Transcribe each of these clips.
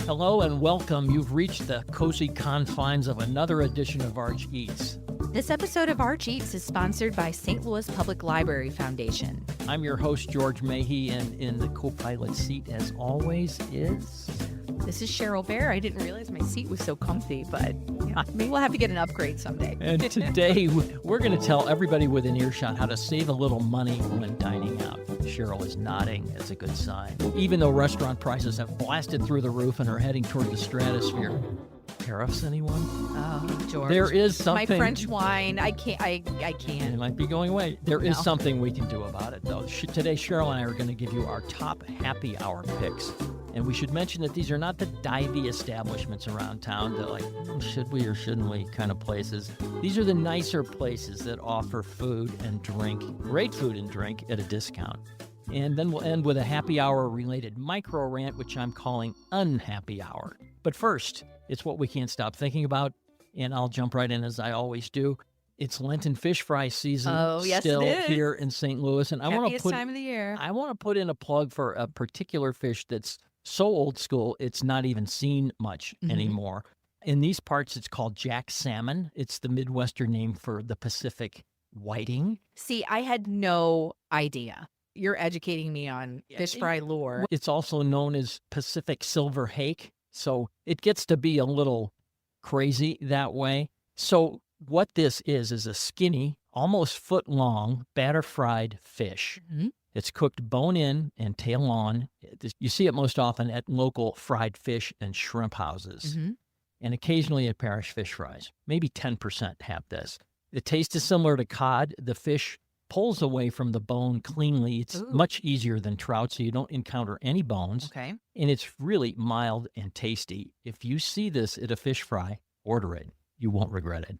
Hello and welcome. You've reached the cozy confines of another edition of Arch Eats. This episode of Arch Eats is sponsored by St. Louis Public Library Foundation. I'm your host, George Mahey, and in the co-pilot seat, as always, is... This is Cheryl Bear. I didn't realize my seat was so comfy, but maybe we'll have to get an upgrade someday. And today, we're going to tell everybody within earshot how to save a little money when dining out. Cheryl is nodding. It's a good sign. Even though restaurant prices have blasted through the roof and are heading toward the stratosphere. Tariffs, anyone? Oh, George. There is something. My French wine, I can't. It might be going away. There is something we can do about it, though. Today, Cheryl and I are going to give you our top happy hour picks. And we should mention that these are not the divey establishments around town that should we or shouldn't we kind of places. These are the nicer places that offer food and drink, great food and drink at a discount. And then we'll end with a happy hour related micro rant, which I'm calling Unhappy Hour. But first, it's what we can't stop thinking about, and I'll jump right in as I always do. It's Lenten fish fry season still here in St. Louis, and Happiest time of the year. I want to put in a plug for a particular fish that's so old school, it's not even seen much anymore. In these parts, it's called Jack salmon. It's the Midwestern name for the Pacific whiting. See, I had no idea. You're educating me on fish fry lore. It's also known as Pacific silver hake, so it gets to be a little crazy that way. So what this is a skinny, almost foot-long, batter-fried fish. Mm-hmm. It's cooked bone-in and tail-on. You see it most often at local fried fish and shrimp houses, and occasionally at Parish Fish Fries. Maybe 10% have this. The taste is similar to cod. The fish pulls away from the bone cleanly. It's much easier than trout, so you don't encounter any bones. Okay. And it's really mild and tasty. If you see this at a fish fry, order it. You won't regret it.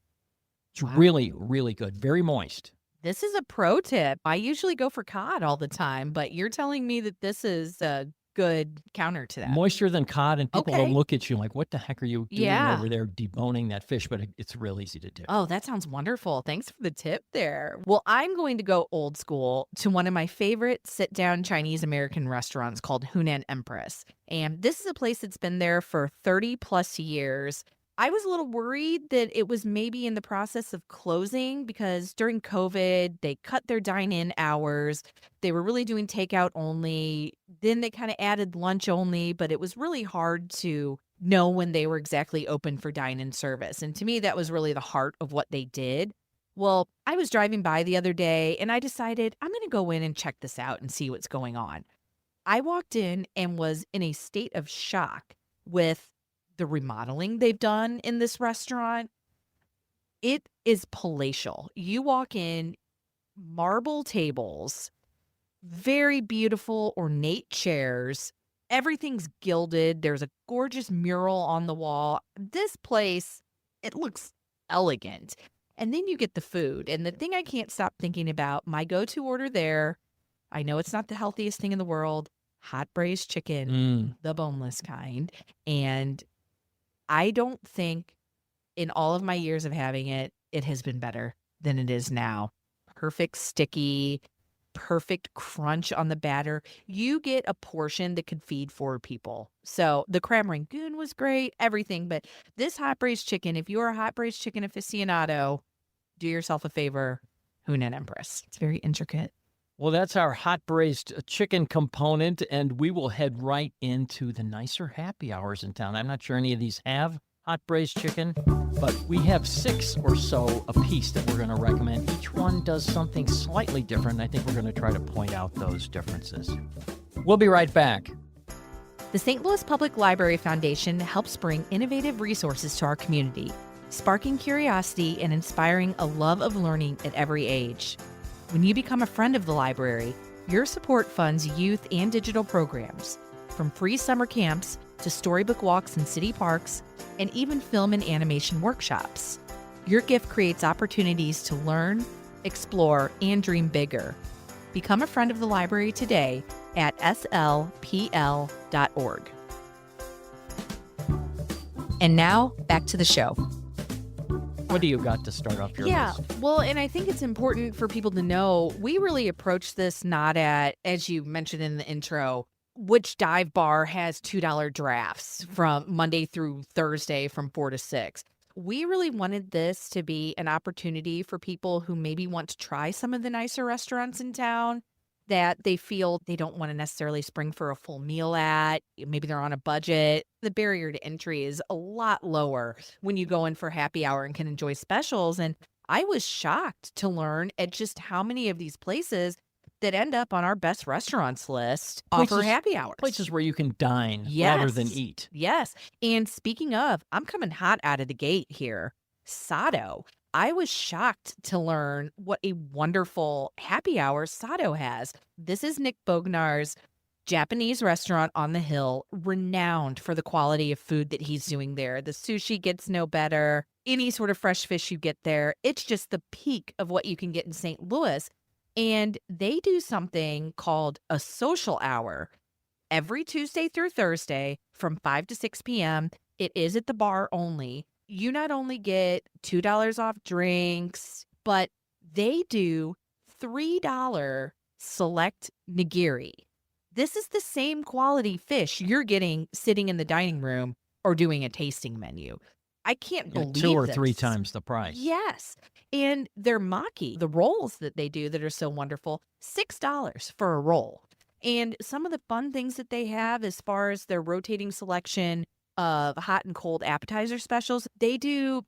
It's really, really good. Very moist. This is a pro tip. I usually go for cod all the time, but you're telling me that this is a good counter to that. Moister than cod, and people will look at you like, what the heck are you doing over there deboning that fish? But it's real easy to do. Oh, that sounds wonderful. Thanks for the tip there. Well, I'm going to go old school to one of my favorite sit-down Chinese-American restaurants called Hunan Empress. And this is a place that's been there for 30-plus years. I was a little worried that it was maybe in the process of closing because during COVID, they cut their dine-in hours. They were really doing takeout only. Then they kind of added lunch only, but it was really hard to know when they were exactly open for dine-in service. And to me, that was really the heart of what they did. Well, I was driving by the other day and I decided I'm going to go in and check this out and see what's going on. I walked in and was in a state of shock with the remodeling they've done in this restaurant. It is palatial. You walk in, marble tables, very beautiful, ornate chairs. Everything's gilded. There's a gorgeous mural on the wall. This place, it looks elegant. And then you get the food. And the thing I can't stop thinking about, my go-to order there, I know it's not the healthiest thing in the world, hot braised chicken, the boneless kind. And I don't think in all of my years of having it, it has been better than it is now. Perfect sticky, perfect crunch on the batter. You get a portion that could feed 4 people. So the crab rangoon was great, everything. But this hot braised chicken, if you're a hot braised chicken aficionado, do yourself a favor, Hunan Empress. It's very intricate. Well, that's our hot braised chicken component, and we will head right into the nicer happy hours in town. I'm not sure any of these have hot braised chicken, but we have 6 or so a piece that we're going to recommend. Each one does something slightly different. I think we're going to try to point out those differences. We'll be right back. The St. Louis Public Library Foundation helps bring innovative resources to our community, sparking curiosity and inspiring a love of learning at every age. When you become a friend of the library, your support funds youth and digital programs, from free summer camps to storybook walks in city parks, and even film and animation workshops. Your gift creates opportunities to learn, explore, and dream bigger. Become a friend of the library today at slpl.org. And now, back to the show. What do you got to start off your list? Well, and I think it's important for people to know we really approach this not at, as you mentioned in the intro, which dive bar has $2 drafts from Monday through Thursday from 4 to 6. We really wanted this to be an opportunity for people who maybe want to try some of the nicer restaurants in town that they feel they don't want to necessarily spring for a full meal at. Maybe they're on a budget. The barrier to entry is a lot lower when you go in for happy hour and can enjoy specials. And I was shocked to learn at just how many of these places that end up on our best restaurants list offer Places- happy hours. Places where you can dine rather than Yes. eat. Yes. And speaking of, I'm coming hot out of the gate here. Sado. I was shocked to learn what a wonderful happy hour Sado has. This is Nick Bognar's Japanese restaurant on the hill, renowned for the quality of food that he's doing there. The sushi gets no better. Any sort of fresh fish you get there, it's just the peak of what you can get in St. Louis. And they do something called a social hour every Tuesday through Thursday from 5 to 6 p.m. It is at the bar only. You not only get $2 off drinks, but they do $3 select nigiri. This is the same quality fish you're getting sitting in the dining room or doing a tasting menu. I can't Yeah, believe 2 or this. 3 times the price. Yes. And their maki, the rolls that they do that are so wonderful, $6 for a roll. And some of the fun things that they have as far as their rotating selection of hot and cold appetizer specials, they do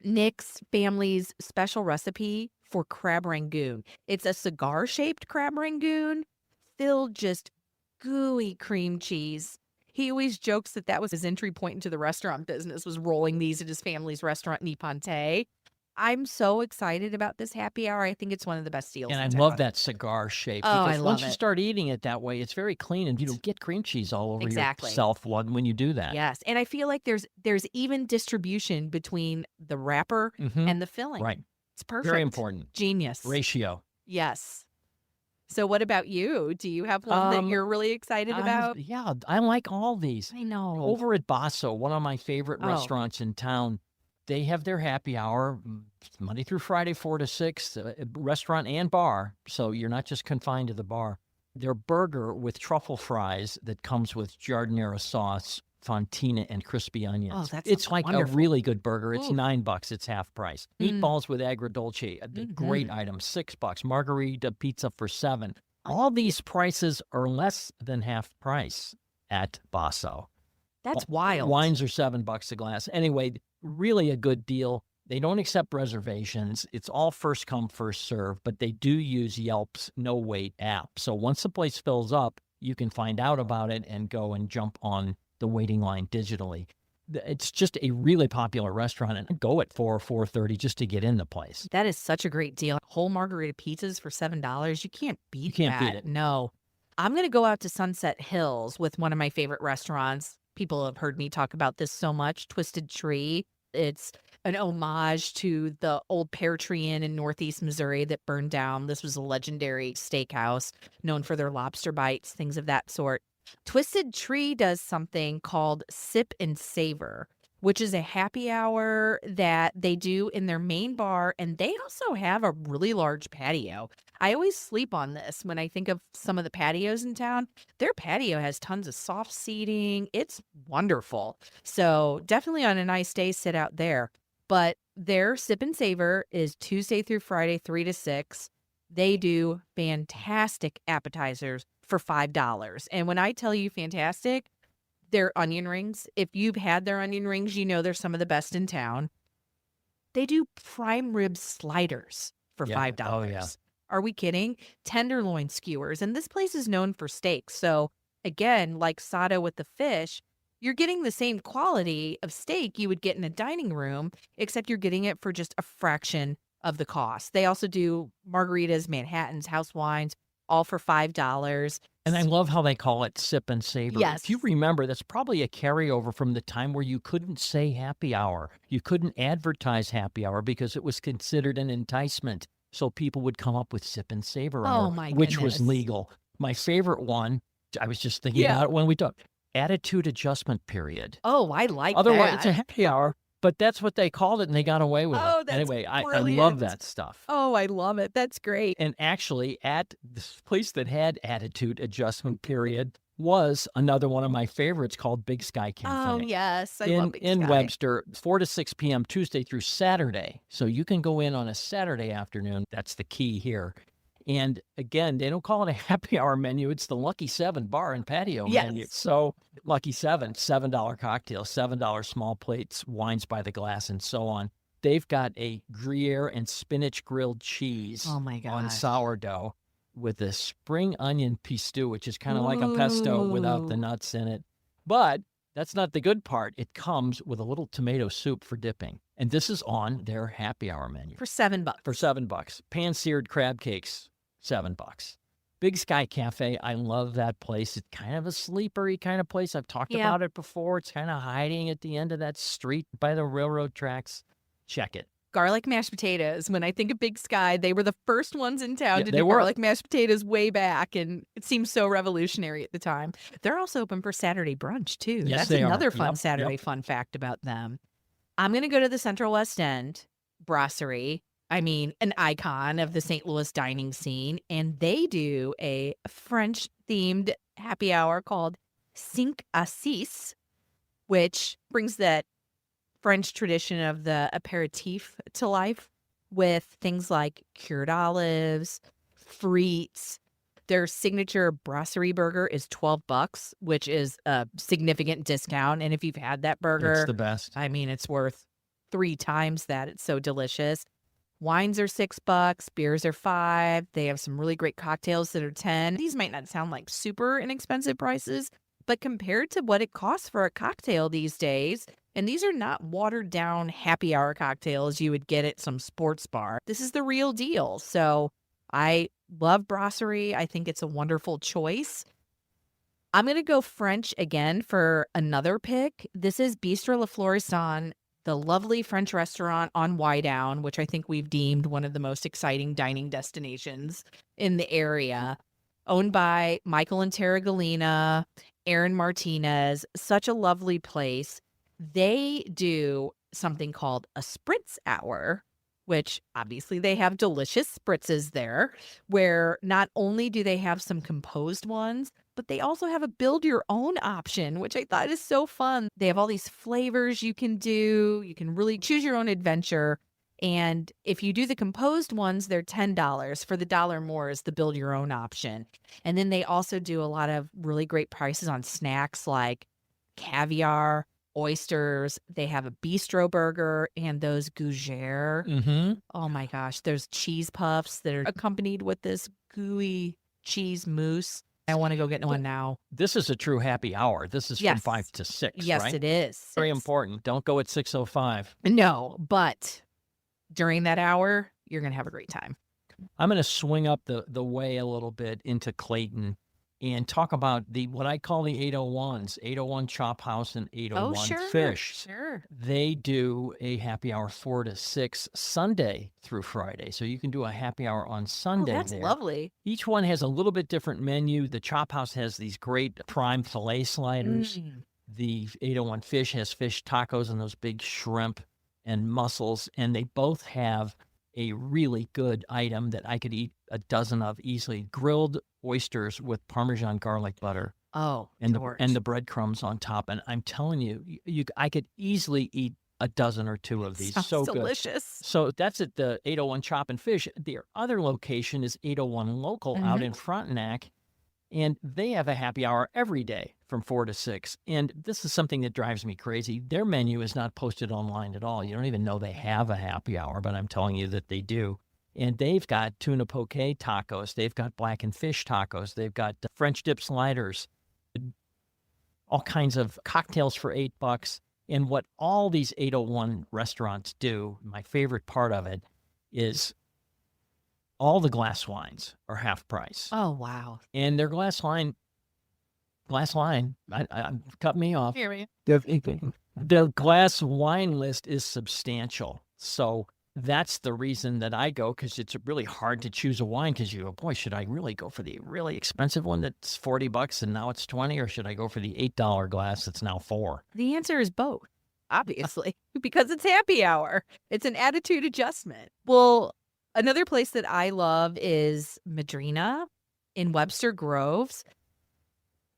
Nick's family's special recipe for crab rangoon. It's a cigar-shaped crab rangoon filled just gooey cream cheese. He always jokes that that was his entry point into the restaurant business, was rolling these at his family's restaurant, Nippon Tay. I'm so excited about this happy hour. I think it's one of the best deals. And I in love town. that cigar shape. Oh, I because once love you it. start eating it that way, it's very clean, and you don't get cream cheese all over Exactly. yourself when you do that. Yes, and I feel like there's even distribution between the wrapper Mhm. and the filling. Right. It's perfect. Very important. Genius. Ratio. Yes. So what about you? Do you have one that Um, you're really excited about? Yeah, I like all these. I know. Over at Basso, one of my favorite Oh. restaurants in town, they have their happy hour Monday through Friday, 4 to 6, restaurant and bar. So you're not just confined to the bar. Their burger with truffle fries that comes with giardiniera sauce, fontina, and crispy onions. that It's sounds like wonderful. a really good burger. It's Ooh. $9. It's half price. Mm. Meatballs with agrodolce, a great item, $6. Margarita pizza for $7. All these prices are less than half price at Basso. That's wild. Wines are $7 a glass. Anyway, really a good deal. They don't accept reservations. It's all first come, first serve, but they do use Yelp's no wait app. So once the place fills up, you can find out about it and go and jump on the waiting line digitally. It's just a really popular restaurant, and I go at 4 or 4:30 just to get in the place. That is such a great deal. Whole margarita pizzas for $7. You can't beat can't beat that. it. No. I'm going to go out to Sunset Hills with one of my favorite restaurants. People have heard me talk about this so much, Twisted Tree. It's an homage to the old Pear Tree Inn in Northeast Missouri that burned down. This was a legendary steakhouse known for their lobster bites, things of that sort. Twisted Tree does something called Sip and Savor, which is a happy hour that they do in their main bar. And they also have a really large patio. I always sleep on this when I think of some of the patios in town. Their patio has tons of soft seating. It's wonderful. So definitely on a nice day, sit out there. But their Sip and Savor is Tuesday through Friday, 3 to 6. They do fantastic appetizers for $5. And when I tell you fantastic, their onion rings, if you've had their onion rings, you know they're some of the best in town. They do prime rib sliders for Yeah. $5. Oh, yeah. Are we kidding? Tenderloin skewers. And this place is known for steaks. So again, like Sado with the fish, you're getting the same quality of steak you would get in a dining room, except you're getting it for just a fraction of the cost. They also do margaritas, Manhattans, house wines, all for $5. And I love how they call it Sip and Savor. Yes. If you remember, that's probably a carryover from the time where you couldn't say happy hour. You couldn't advertise happy hour because it was considered an enticement. So people would come up with Sip and Savor, Oh, hour, my which was goodness. legal. My favorite one, I was just thinking Yeah. about it when we talked, attitude adjustment period. Oh, I like Otherwise, that. it's a happy hour, but that's what they called it, and they got away with Oh, it. that's Anyway, I love brilliant. that stuff. Oh, I love it. That's great. And actually, at this place that had attitude adjustment period, was another one of my favorites called Big Sky Oh, Cafe. yes. I love Big In Sky. Webster, 4 to 6 p.m. Tuesday through Saturday. So you can go in on a Saturday afternoon. That's the key here. And again, they don't call it a happy hour menu. It's the Lucky 7 bar and patio menu. Yes. So Lucky 7, $7 cocktails, $7 small plates, wines by the glass, and so on. They've got a Gruyere and spinach grilled cheese Oh, my on gosh. sourdough with a spring onion pistou, which is kind of like a pesto without the Ooh. nuts in it. But that's not the good part. It comes with a little tomato soup for dipping. And this is on their happy hour menu For $7. for $7. Pan-seared crab cakes, $7. Big Sky Cafe, I love that place. It's kind of a sleepery kind of place. I've talked Yeah. about it before. It's kind of hiding at the end of that street by the railroad tracks. Check it. Garlic mashed potatoes. When I think of Big Sky, they were the first ones in town Yeah, to they do were. garlic mashed potatoes way back, and it seemed so revolutionary at the time. They're also open for Saturday brunch, too. Yes, That's they are. another fun Yep, Saturday yep. fun fact about them. I'm going to go to the Central West End Brasserie. I mean, an icon of the St. Louis dining scene. And they do a French-themed happy hour called Cinq à Six, which brings that French tradition of the aperitif to life with things like cured olives, frites. Their signature brasserie burger is $12, which is a significant discount. And if you've had that It's burger, the best. I mean, it's worth 3 times that. It's so delicious. Wines are $6, beers are $5. They have some really great cocktails that are 10. These might not sound like super inexpensive prices, but compared to what it costs for a cocktail these days, and these are not watered down happy hour cocktails you would get at some sports bar. This is the real deal. So I love Brasserie. I think it's a wonderful choice. I'm going to go French again for another pick. This is Bistro La Florissant, the lovely French restaurant on Wydown, which I think we've deemed one of the most exciting dining destinations in the area. Owned by Michael and Tara Galina, Aaron Martinez. Such a lovely place. They do something called a spritz hour, which obviously they have delicious spritzes there, where not only do they have some composed ones, but they also have a build your own option, which I thought is so fun. They have all these flavors you can do. You can really choose your own adventure. And if you do the composed ones, they're $10. For the dollar more is the build your own option. And then they also do a lot of really great prices on snacks like caviar, oysters. They have a bistro burger and those gougere. Mm-hmm. Oh my gosh, there's cheese puffs that are accompanied with this gooey cheese mousse. I want to go get one now. This is a true happy hour. This is from Yes. 5 to 6, Yes, right? it is. Very 6. important. Don't go at 6:05. No, but during that hour, you're going to have a great time. I'm going to swing up the way a little bit into Clayton and talk about what I call the 801s, 801 Chop House and 801 Fish. Sure. They do a happy hour 4 to 6 Sunday through Friday. So you can do a happy hour on Oh, Sunday that's there. lovely. Each one has a little bit different menu. The Chop House has these great prime filet sliders. The 801 Fish has fish tacos and those big shrimp and mussels. And they both have a really good item that I could eat a dozen of easily. Grilled oysters with Parmesan garlic butter Oh, and George. the breadcrumbs on top. And I'm telling you, I could easily eat a dozen or two of these. Sounds So good. delicious. So that's at the 801 Chop and Fish. Their other location is 801 Local out Mhm. in Frontenac, and they have a happy hour every day from 4 to 6. And this is something that drives me crazy. Their menu is not posted online at all. You don't even know they have a happy hour, but I'm telling you that they do. And they've got tuna poke tacos. They've got blackened fish tacos. They've got French dip sliders, all kinds of cocktails for $8. And what all these 801 restaurants do, my favorite part of it, is all the glass wines are half price. Oh, wow. And their glass line, cut me off. Hear me. The glass wine list is substantial. So that's the reason that I go, because it's really hard to choose a wine, because you go, boy, should I really go for the really expensive one that's $40 and now it's 20, or should I go for the $8 glass that's now $4? The answer is both, obviously, because it's happy hour. It's an attitude adjustment. Well, another place that I love is Madrina in Webster Groves.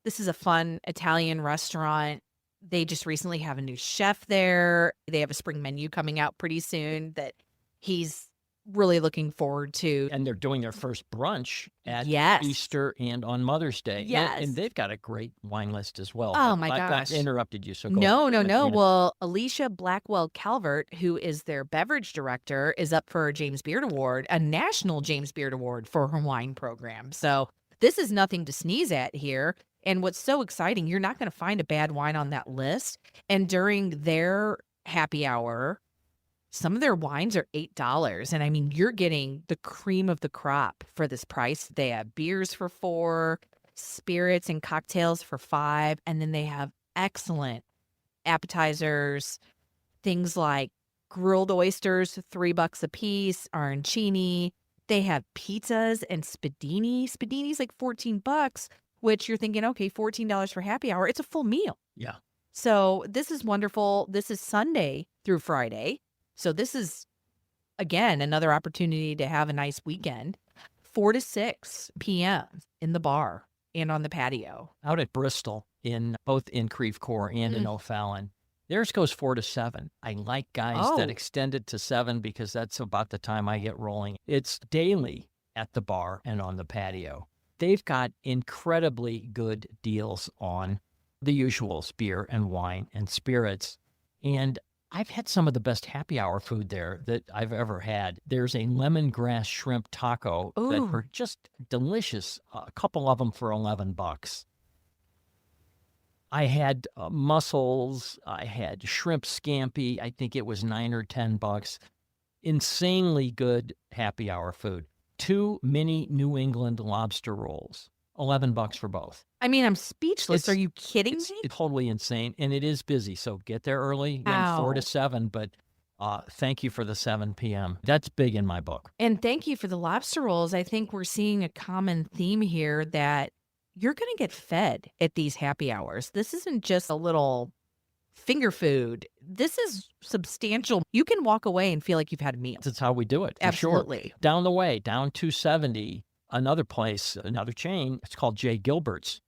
This is a fun Italian restaurant. They just recently have a new chef there. They have a spring menu coming out pretty soon that he's really looking forward to. And they're doing their first brunch at Yes. Easter and on Mother's Day. Yes. And they've got a great wine list as well. Oh, But my I gosh. interrupted you, so go No, ahead. no, no. Yeah. Well, Alicia Blackwell Calvert, who is their beverage director, is up for a James Beard Award, a national James Beard Award for her wine program. So this is nothing to sneeze at here. And what's so exciting, you're not going to find a bad wine on that list. And during their happy hour, some of their wines are $8. And I mean, you're getting the cream of the crop for this price. They have beers for $4, spirits and cocktails for $5, and then they have excellent appetizers, things like grilled oysters, $3 a piece, arancini. They have pizzas and spadini. Spadini's like $14, which you're thinking, okay, $14 for happy hour. It's a full meal. Yeah. So this is wonderful. This is Sunday through Friday. So this is, again, another opportunity to have a nice weekend. 4 to 6 p.m. in the bar and on the patio. Out at Bristol, both in Creve Coeur and in O'Fallon, theirs goes 4 to 7. I like guys that Oh. extend it to 7 because that's about the time I get rolling. It's daily at the bar and on the patio. They've got incredibly good deals on the usuals, beer and wine and spirits. And I've had some of the best happy hour food there that I've ever had. There's a lemongrass shrimp taco that Ooh. were just delicious. A couple of them for $11. I had mussels. I had shrimp scampi. I think it was $9 or $10. Insanely good happy hour food. 2 mini New England lobster rolls. $11 for both. I mean, I'm speechless. Are It's- you kidding It's me? totally insane, and it is busy. So get there early, again, 4 to Ow. 7. But thank you for the 7 p.m. That's big in my book. And thank you for the lobster rolls. I think we're seeing a common theme here that you're going to get fed at these happy hours. This isn't just a little finger food. This is substantial. You can walk away and feel like you've had a meal. That's how we do it. For sure. Absolutely. Down the way, down 270, another place, another chain. It's called Jay Gilbert's.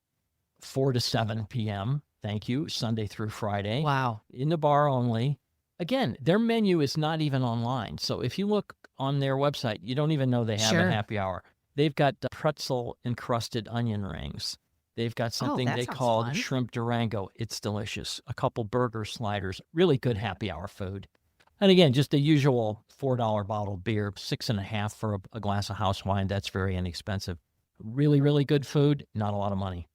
4 to 7 p.m. Thank you. Sunday through Friday. Wow. In the bar only. Again, their menu is not even online. So if you look on their website, you don't even know they have Sure. a happy hour. They've got pretzel encrusted onion rings. They've got something that they sounds call fun. shrimp Durango. It's delicious. A couple burger sliders. Really good happy hour food. And again, just the usual $4 bottle beer, 6.5 for a glass of house wine. That's very inexpensive. Really, really good food. Not a lot of money.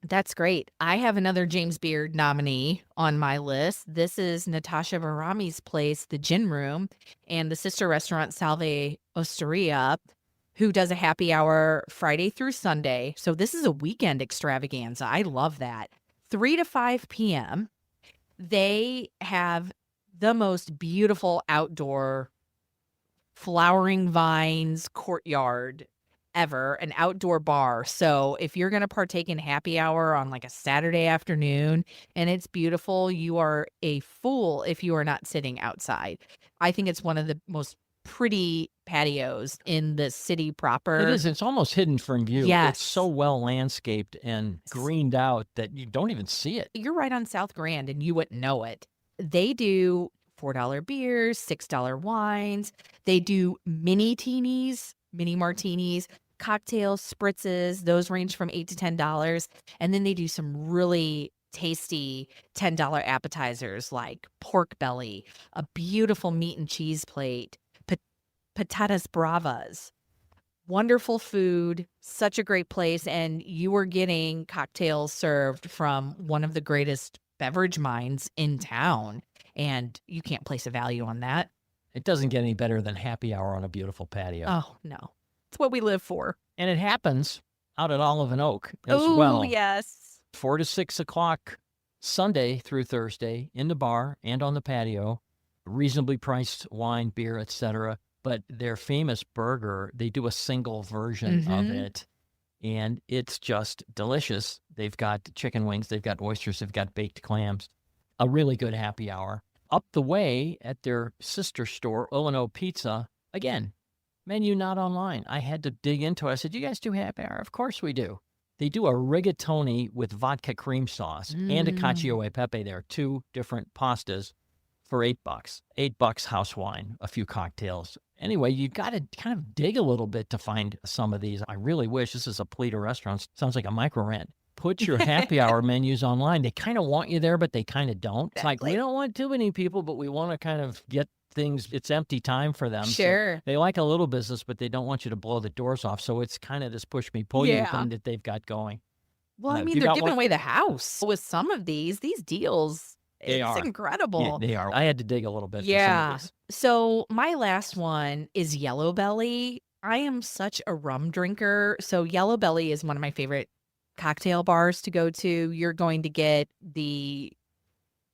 That's great. I have another James Beard nominee on my list. This is Natasha Barami's place, the Gin Room, and the sister restaurant Salve Osteria, who does a happy hour Friday through Sunday. So this is a weekend extravaganza. I love that. 3 to 5 p.m. They have the most beautiful outdoor flowering vines courtyard ever, an outdoor bar. So if you're going to partake in happy hour on like a Saturday afternoon and it's beautiful, you are a fool if you are not sitting outside. I think it's one of the most pretty patios in the city proper. It is. It's almost hidden from view. Yes. It's so well landscaped and greened out that you don't even see it. You're right on South Grand and you wouldn't know it. They do $4 beers, $6 wines. They do mini teenies, mini martinis, cocktails, spritzes. Those range from $8 to $10. And then they do some really tasty $10 appetizers like pork belly, a beautiful meat and cheese plate, patatas bravas. Wonderful food, such a great place. And you are getting cocktails served from one of the greatest beverage minds in town. And you can't place a value on that. It doesn't get any better than happy hour on a beautiful patio. Oh, no. It's what we live for. And it happens out at Olive and Oak as Oh, well. yes. 4 to 6 o'clock, Sunday through Thursday, in the bar and on the patio. Reasonably priced wine, beer, etc. But their famous burger, they do a single version of Mhm. it. And it's just delicious. They've got chicken wings, they've got oysters, they've got baked clams. A really good happy hour. Up the way at their sister store, Olino Pizza, again, menu not online. I had to dig into it. I said, you guys do happy hour? Of course we do. They do a rigatoni with vodka cream sauce and a cacio e pepe. There are two different pastas for $8. $8 house wine, a few cocktails. Anyway, you got to kind of dig a little bit to find some of these. I really wish, this is a Pleta restaurant. Sounds like a micro rant. Put your happy hour menus online. They kind of want you there, but they kind of don't. It's like, we don't want too many people, but we want to kind of get things. It's empty time for them. Sure. So they like a little business, but they don't want you to blow the doors off. So it's kind of this push me, pull you thing that they've got going. Well, I You mean, they're got giving one? away the house with some of these deals. They It's are. incredible. Yeah, they are. I had to dig a little bit. Yeah. For some of these. So my last one is Yellow Belly. I am such a rum drinker. So Yellow Belly is one of my favorite cocktail bars to go to. You're going to get the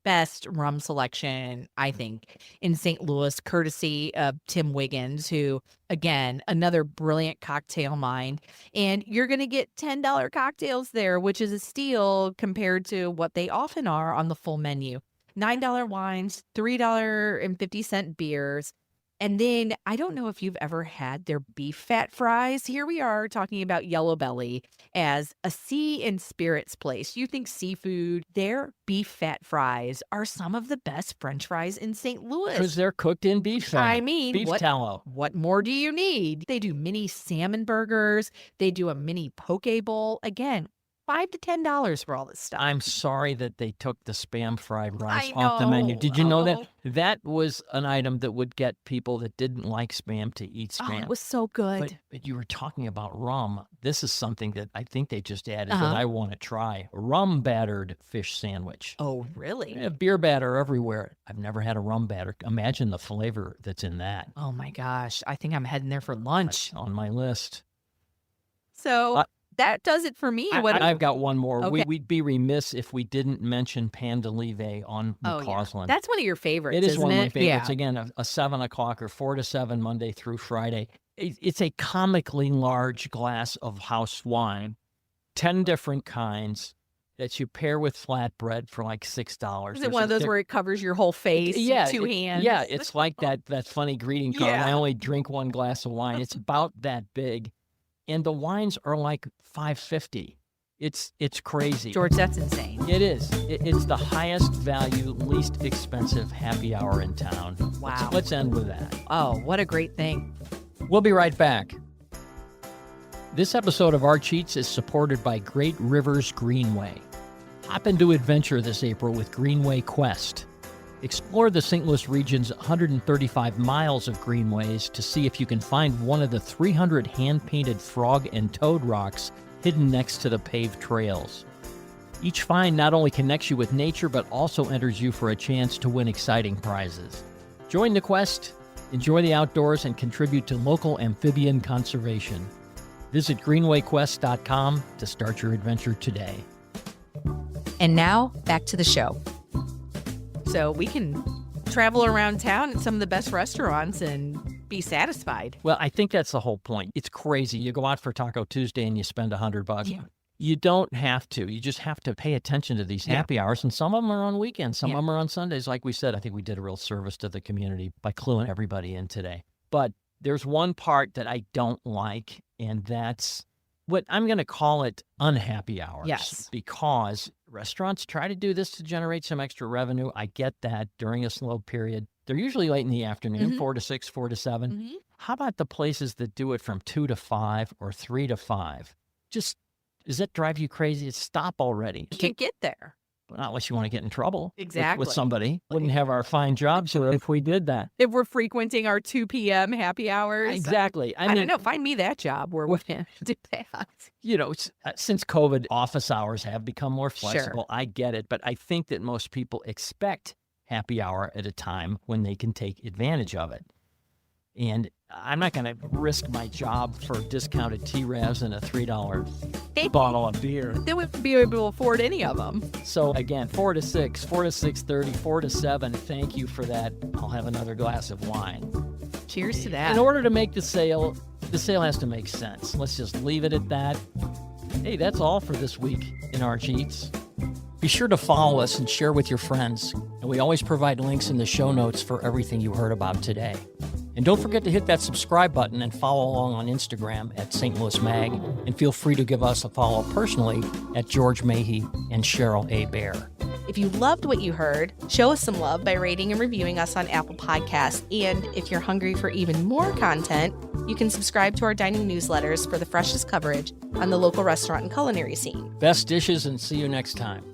best rum selection, I think, in St. Louis, courtesy of Tim Wiggins, who, again, another brilliant cocktail mind. And you're going to get $10 cocktails there, which is a steal compared to what they often are on the full menu. $9 wines, $3.50 beers. And then I don't know if you've ever had their beef fat fries. Here we are talking about Yellow Belly as a sea and spirits place. You think seafood, their beef fat fries are some of the best French fries in St. Louis. Because they're cooked in beef fat. I mean, beef tallow. What more do you need? They do mini salmon burgers. They do a mini poke bowl. Again, $5 to $10 for all this stuff. I'm sorry that they took the Spam fried rice I off the menu. know. Did you know that? Oh. That was an item that would get people that didn't like Spam to eat Oh, Spam. it was so good. But you were talking about rum. This is something that I think they just added Uh-huh. that I want to try. Rum battered fish sandwich. Oh, really? They have beer batter everywhere. I've never had a rum batter. Imagine the flavor that's in that. Oh my gosh. I think I'm heading there for lunch. That's on my list. So that does it for me. I've got one more. Okay. We'd be remiss if we didn't mention Pandalive on McCausland. That's one of your favorites, It is isn't one of my it? favorites. Yeah. Again, a 7 o'clock or 4 to 7 Monday through Friday. It's a comically large glass of house wine, 10 different kinds that you pair with flatbread for like $6. Is it one of those where it covers your whole face? Two hands? Yeah, it's like that funny greeting card. Yeah. I only drink one glass of wine. It's about that big. And the wines are like $5.50. It's crazy. George, that's insane. It is. It's the highest value, least expensive happy hour in town. Wow. Let's end with that. Oh, what a great thing. We'll be right back. This episode of Our Cheats is supported by Great Rivers Greenway. Hop into adventure this April with Greenway Quest. Explore the St. Louis region's 135 miles of greenways to see if you can find one of the 300 hand-painted frog and toad rocks hidden next to the paved trails. Each find not only connects you with nature, but also enters you for a chance to win exciting prizes. Join the quest, enjoy the outdoors, and contribute to local amphibian conservation. Visit greenwayquest.com to start your adventure today. And now, back to the show. So we can travel around town at some of the best restaurants and be satisfied. Well, I think that's the whole point. It's crazy. You go out for Taco Tuesday and you spend $100. Yeah. You don't have to. You just have to pay attention to these happy hours. And some of them are on weekends. Some of them are on Sundays. Like we said, I think we did a real service to the community by cluing everybody in today. But there's one part that I don't like, and that's what I'm going to call it unhappy hours. Yes. Because restaurants try to do this to generate some extra revenue. I get that during a slow period. They're usually late in the afternoon, 4 to 6, 4 to 7. How about the places that do it from 2 to 5 or 3 to 5? Does that drive you crazy? Stop already. You can't get there. Not unless you want to get in trouble Exactly. with somebody. Wouldn't have our fine jobs if we did that. If we're frequenting our 2 p.m. happy hours. Exactly. I don't know. Find me that job where we can do that. You know, since COVID, office hours have become more Sure. flexible. I get it. But I think that most people expect happy hour at a time when they can take advantage of it. And I'm not going to risk my job for discounted T-Ravs and a $3 bottle of beer. They wouldn't be able to afford any of them. So again, 4 to 6, 4 to 6:30, 4 to 7. Thank you for that. I'll have another glass of wine. Cheers to that. In order to make the sale has to make sense. Let's just leave it at that. Hey, that's all for this week in Our Cheats. Be sure to follow us and share with your friends. And we always provide links in the show notes for everything you heard about today. And don't forget to hit that subscribe button and follow along on Instagram at St. Louis Mag. And feel free to give us a follow personally at George Mahey and Cheryl A. Bear. If you loved what you heard, show us some love by rating and reviewing us on Apple Podcasts. And if you're hungry for even more content, you can subscribe to our dining newsletters for the freshest coverage on the local restaurant and culinary scene. Best dishes, and see you next time.